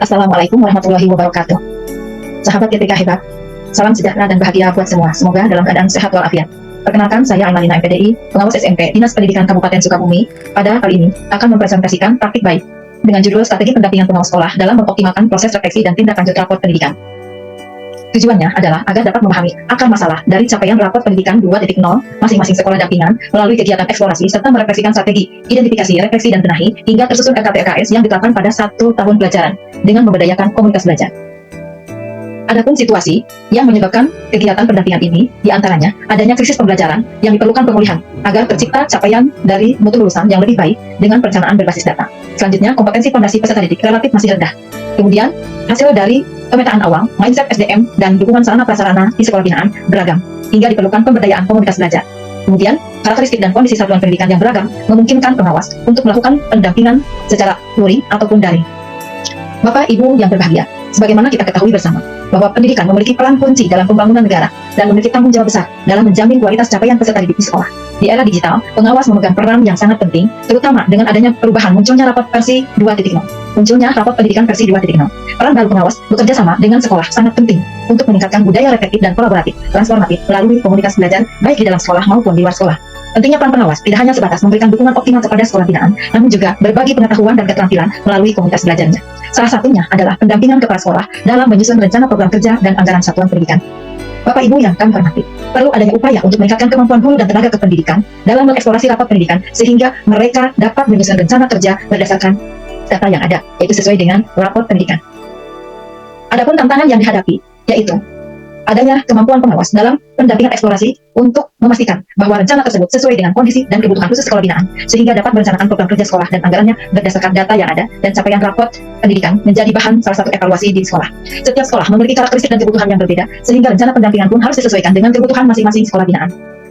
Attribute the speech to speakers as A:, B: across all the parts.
A: Assalamualaikum warahmatullahi wabarakatuh. Sahabat GTK hebat, salam sejahtera dan bahagia buat semua. Semoga dalam keadaan sehat walafiat. Perkenalkan, saya Aimalina MPDI, pengawas SMP Dinas Pendidikan Kabupaten Sukabumi. Pada kali ini akan mempresentasikan praktik baik dengan judul Strategi Pendampingan Pengawas Sekolah dalam mengoptimalkan proses refleksi dan tindak lanjut rapor pendidikan. Tujuannya adalah agar dapat memahami akar masalah dari capaian rapor pendidikan 2.0 masing-masing sekolah dampingan melalui kegiatan eksplorasi serta merefleksikan strategi, identifikasi, refleksi, dan benahi hingga tersusun RKT-RKS yang diterapkan pada 1 tahun pelajaran dengan memberdayakan komunitas belajar. Adapun situasi yang menyebabkan kegiatan pendampingan ini diantaranya adanya krisis pembelajaran yang diperlukan pemulihan agar tercipta capaian dari mutu lulusan yang lebih baik dengan perencanaan berbasis data. Selanjutnya, kompetensi fondasi peserta didik relatif masih rendah. Kemudian, hasil dari pemetaan awal, mindset SDM, dan dukungan sarana prasarana di sekolah binaan beragam, hingga diperlukan pemberdayaan komunitas belajar. Kemudian, karakteristik dan kondisi satuan pendidikan yang beragam memungkinkan pengawas untuk melakukan pendampingan secara luring ataupun daring. Bapak Ibu yang berbahagia, sebagaimana kita ketahui bersama, bahwa pendidikan memiliki peran kunci dalam pembangunan negara dan memiliki tanggung jawab besar dalam menjamin kualitas capaian peserta didik di sekolah. Di era digital, pengawas memegang peran yang sangat penting, terutama dengan adanya perubahan munculnya raport versi 2.0. Munculnya raport pendidikan versi 2.0. Peran baru pengawas bekerja sama dengan sekolah sangat penting untuk meningkatkan budaya reflektif dan kolaboratif, transformatif melalui komunitas belajar baik di dalam sekolah maupun di luar sekolah. Pentingnya peran pengawas tidak hanya sebatas memberikan dukungan optimal kepada sekolah binaan, namun juga berbagi pengetahuan dan keterampilan melalui komunitas belajarnya. Salah satunya adalah pendampingan kepala sekolah dalam menyusun rencana program kerja dan anggaran satuan pendidikan. Bapak Ibu yang kami hormati, perlu adanya upaya untuk meningkatkan kemampuan guru dan tenaga kependidikan dalam mengeksplorasi rapor pendidikan sehingga mereka dapat menyusun rencana kerja berdasarkan data yang ada, yaitu sesuai dengan rapor pendidikan. Adapun tantangan yang dihadapi, yaitu adanya kemampuan pengawas dalam pendampingan eksplorasi untuk memastikan bahwa rencana tersebut sesuai dengan kondisi dan kebutuhan khusus sekolah binaan, sehingga dapat merencanakan program kerja sekolah dan anggarannya berdasarkan data yang ada dan capaian rapor pendidikan menjadi bahan salah satu evaluasi di sekolah. Setiap sekolah memiliki karakteristik dan kebutuhan yang berbeda, sehingga rencana pendampingan pun harus disesuaikan dengan kebutuhan masing-masing sekolah binaan.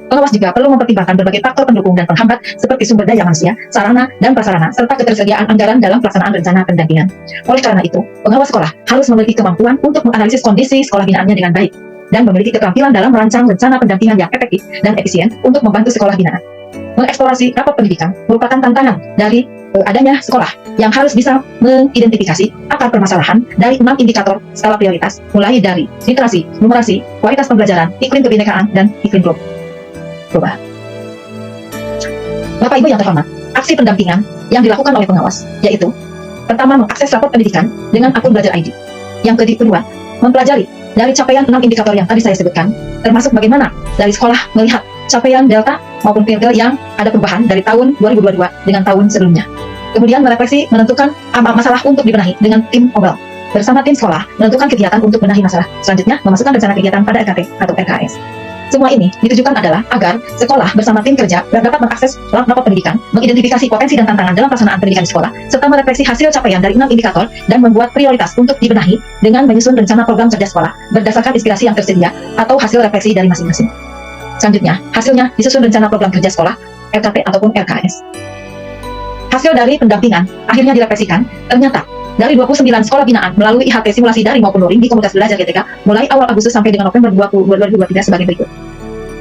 A: Pengawas juga perlu mempertimbangkan berbagai faktor pendukung dan penghambat seperti sumber daya manusia, sarana dan prasarana, serta ketersediaan anggaran dalam pelaksanaan rencana pendampingan. Oleh karena itu, pengawas sekolah harus memiliki kemampuan untuk menganalisis kondisi sekolah binaannya dengan baik dan memiliki keterampilan dalam merancang rencana pendampingan yang efektif dan efisien untuk membantu sekolah binaan. Mengeksplorasi rapor pendidikan merupakan tantangan dari adanya sekolah yang harus bisa mengidentifikasi akar permasalahan dari 6 indikator skala prioritas, mulai dari literasi, numerasi, kualitas pembelajaran, iklim kebinekaan, dan iklim global. Bapak Ibu yang terhormat, aksi pendampingan yang dilakukan oleh pengawas yaitu pertama, mengakses rapor pendidikan dengan akun Belajar ID. Yang kedua, mempelajari dari capaian 6 indikator yang tadi saya sebutkan, termasuk bagaimana dari sekolah melihat capaian delta maupun quartile yang ada perubahan dari tahun 2022 dengan tahun sebelumnya. Kemudian merefleksi menentukan masalah untuk dibenahi dengan tim OBEL. Bersama tim sekolah menentukan kegiatan untuk benahi masalah. Selanjutnya memasukkan rencana kegiatan pada RKT atau RKS. Semua ini ditujukan adalah agar sekolah bersama tim kerja dapat mengakses rapor pendidikan, mengidentifikasi potensi dan tantangan dalam pelaksanaan pendidikan di sekolah, serta merefleksi hasil capaian dari 6 indikator dan membuat prioritas untuk dibenahi dengan menyusun rencana program kerja sekolah berdasarkan inspirasi yang tersedia atau hasil refleksi dari masing-masing. Selanjutnya, hasilnya disusun rencana program kerja sekolah, RKT ataupun RKS. Hasil dari pendampingan akhirnya direfleksikan, ternyata dari 29 sekolah binaan melalui IHT simulasi daring maupun luring di komunitas belajar GTK mulai awal Agustus sampai dengan November 2023 sebagai berikut.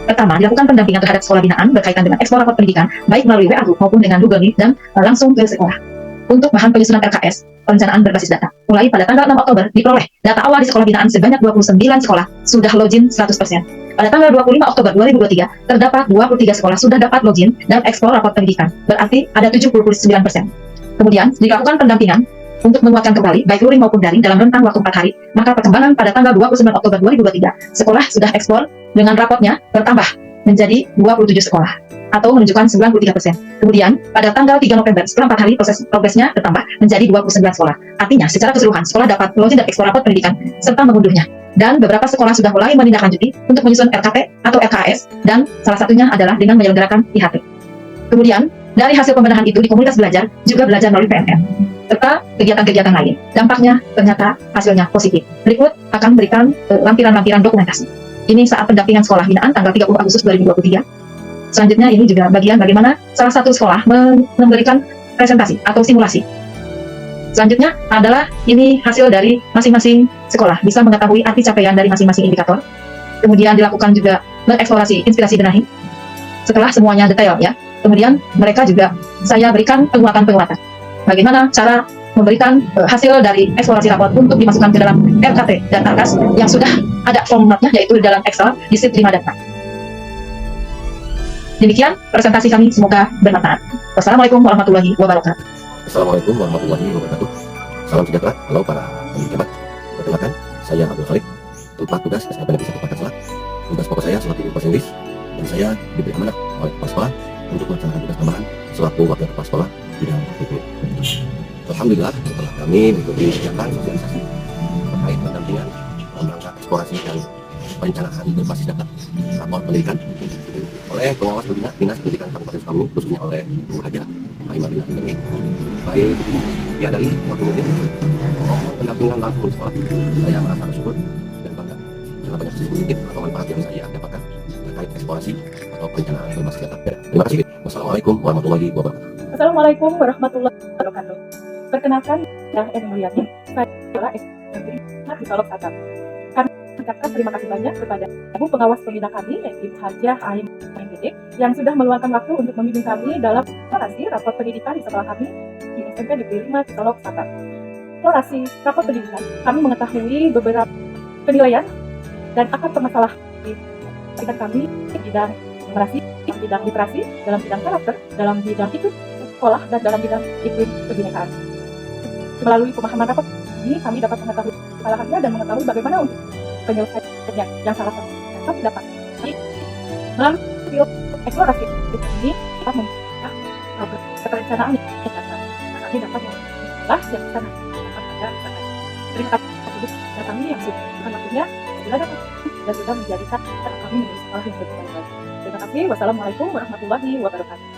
A: Pertama, dilakukan pendampingan terhadap sekolah binaan berkaitan dengan ekspor rapor pendidikan baik melalui WA Group maupun dengan Google Meet dan langsung ke sekolah. Untuk bahan penyusunan RKS, perencanaan berbasis data, mulai pada tanggal 6 Oktober diperoleh data awal di sekolah binaan sebanyak 29 sekolah sudah login 100%. Pada tanggal 25 Oktober 2023, terdapat 23 sekolah sudah dapat login dan ekspor rapor pendidikan, berarti ada 79%. Kemudian, dilakukan pendampingan untuk menguatkan kembali, baik luring maupun daring dalam rentang waktu 4 hari, maka perkembangan pada tanggal 29 Oktober 2023, sekolah sudah ekspor dengan raportnya bertambah menjadi 27 sekolah, atau menunjukkan 93%. Kemudian, pada tanggal 3 November, setelah 4 hari progresnya bertambah menjadi 29 sekolah. Artinya, secara keseluruhan, sekolah dapat login dan ekspor rapor pendidikan, serta mengunduhnya. Dan beberapa sekolah sudah mulai menindaklanjuti untuk menyusun RKT atau RKS, dan salah satunya adalah dengan menyelenggarakan IHT. Kemudian, dari hasil pembenahan itu di komunitas belajar, juga belajar melalui PMM, serta kegiatan-kegiatan lain. Dampaknya ternyata hasilnya positif. Berikut akan memberikan lampiran-lampiran dokumentasi. Ini saat pendampingan sekolah binaan tanggal 30 Agustus 2023. Selanjutnya ini juga bagian bagaimana salah satu sekolah memberikan presentasi atau simulasi. Selanjutnya adalah ini hasil dari masing-masing sekolah, bisa mengetahui arti capaian dari masing-masing indikator. Kemudian dilakukan juga mengeksplorasi inspirasi benahi. Setelah semuanya detail ya. Kemudian mereka juga saya berikan penguatan-penguatan. Bagaimana cara memberikan hasil dari eksplorasi rapot untuk dimasukkan ke dalam RKT dan Arkas yang sudah ada formatnya, yaitu di dalam Excel di sheet 5 dan 6. Demikian presentasi kami, semoga bermanfaat. Wassalamualaikum warahmatullahi wabarakatuh.
B: Assalamualaikum warahmatullahi wabarakatuh. Salam sejahtera, halo para pejabat. Perkenalkan, saya Abdul Khalid. Tempat tugas SMK Negeri 1 Pancasila. Tugas pokok saya selaku bahasa Inggris, dan saya diberi amanah oleh kepala sekolah untuk melaksanakan tugas tambahan selaku wakil kepala sekolah bidang PPP. Alhamdulillah, setelah kami mengikuti kegiatan sosialisasi terkait pendampingan dalam rangka eksplorasi dan perencanaan berbasis data rapor pendidikan oleh pengawas pembina Dinas Pendidikan Kabupaten Sukabumi, khususnya oleh Bu Haja Aiman ini, baik ya dari koordinator pendampingan langsung di sekolah, saya merasa bersyukur dan bangga karena banyak sedikit atau manfaat yang saya dapatkan terkait eksplorasi atau perencanaan berbasis data. Terima kasih. Wassalamualaikum warahmatullahi wabarakatuh.
C: Assalamualaikum warahmatullahi wabarakatuh. Perkenalkan, saya Eni Mulyani. Saya adalah SMP di Solok Satar. Kami mengucapkan terima kasih banyak kepada Ibu Pengawas Pembina kami, yaitu Hajah Aiman MPD, yang sudah meluangkan waktu untuk membimbing kami dalam eksplorasi rapor pendidikan di sekolah kami di SMP Negeri 5 di Solok Satar. Eksplorasi rapor pendidikan, kami mengetahui beberapa penilaian dan akar permasalahan di kami di bidang numerasi, dalam bidang literasi, dalam bidang karakter, dalam bidang ikut sekolah, dan dalam bidang iklim kebinekaan. Melalui pemahaman rapor ini, kami dapat mengetahui kesalahannya dan mengetahui bagaimana untuk penyelesaiannya. Yang salah satu kami dapat melalui eksplorasi ini dapat membuka perencanaan yang dasar. Kami dapat mengolah yang bisa pada terima kasih kepada kami yang sudah waktunya sudah dapat dan sudah menjadikan kami menjadi sekolah yang lebih baik. Terima kasih. Wassalamualaikum warahmatullahi wabarakatuh.